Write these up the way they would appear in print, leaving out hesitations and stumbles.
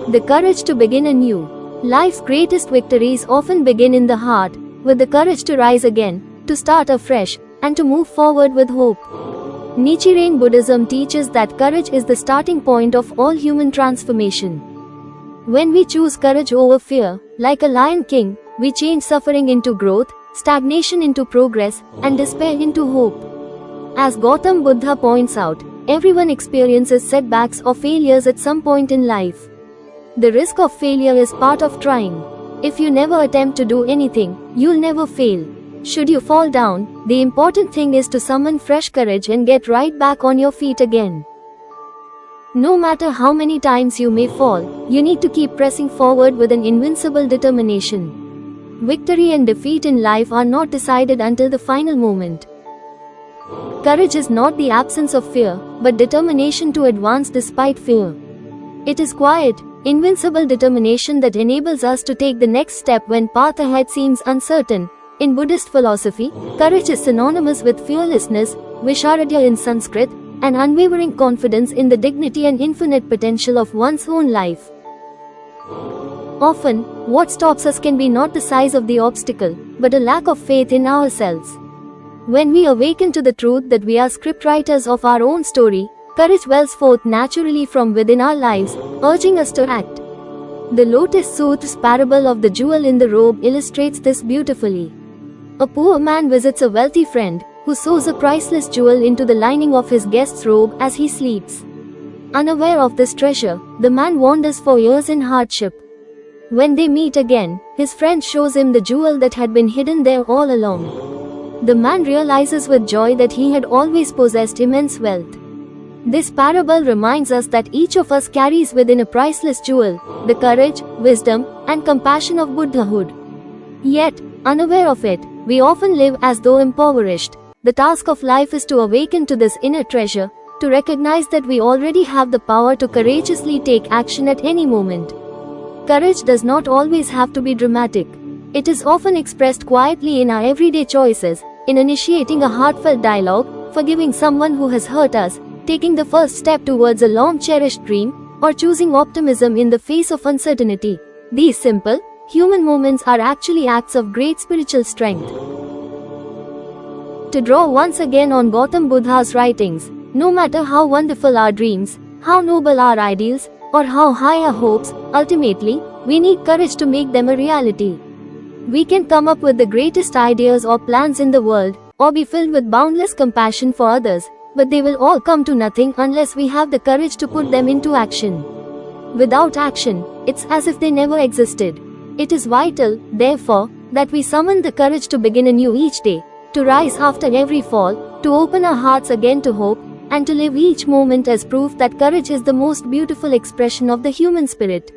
The courage to begin anew. Life's greatest victories often begin in the heart, with the courage to rise again, to start afresh, and to move forward with hope. Nichiren Buddhism teaches that courage is the starting point of all human transformation. When we choose courage over fear, like a lion king, we change suffering into growth, stagnation into progress, and despair into hope. As Gautam Buddha points out, everyone experiences setbacks or failures at some point in life. The risk of failure is part of trying. If you never attempt to do anything, you'll never fail. Should you fall down, the important thing is to summon fresh courage and get right back on your feet again. No matter how many times you may fall, you need to keep pressing forward with an invincible determination. Victory and defeat in life are not decided until the final moment. Courage is not the absence of fear, but determination to advance despite fear. It is quiet, invincible determination that enables us to take the next step when path ahead seems uncertain. In Buddhist philosophy, courage is synonymous with fearlessness, Visharadhya in Sanskrit, and unwavering confidence in the dignity and infinite potential of one's own life. Often, what stops us can be not the size of the obstacle, but a lack of faith in ourselves. When we awaken to the truth that we are scriptwriters of our own story, courage wells forth naturally from within our lives, urging us to act. The Lotus Sutra's parable of the jewel in the robe illustrates this beautifully. A poor man visits a wealthy friend, who sews a priceless jewel into the lining of his guest's robe as he sleeps. Unaware of this treasure, the man wanders for years in hardship. When they meet again, his friend shows him the jewel that had been hidden there all along. The man realizes with joy that he had always possessed immense wealth. This parable reminds us that each of us carries within a priceless jewel, the courage, wisdom, and compassion of Buddhahood. Yet, unaware of it, we often live as though impoverished. The task of life is to awaken to this inner treasure, to recognize that we already have the power to courageously take action at any moment. Courage does not always have to be dramatic. It is often expressed quietly in our everyday choices, in initiating a heartfelt dialogue, forgiving someone who has hurt us, taking the first step towards a long-cherished dream, or choosing optimism in the face of uncertainty. These simple, human moments are actually acts of great spiritual strength. To draw once again on Gautam Buddha's writings, no matter how wonderful our dreams, how noble our ideals, or how high our hopes, ultimately, we need courage to make them a reality. We can come up with the greatest ideas or plans in the world, or be filled with boundless compassion for others, but they will all come to nothing unless we have the courage to put them into action. Without action, it's as if they never existed. It is vital, therefore, that we summon the courage to begin anew each day, to rise after every fall, to open our hearts again to hope, and to live each moment as proof that courage is the most beautiful expression of the human spirit.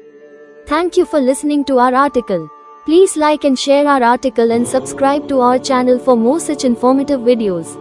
Thank you for listening to our article. Please like and share our article and subscribe to our channel for more such informative videos.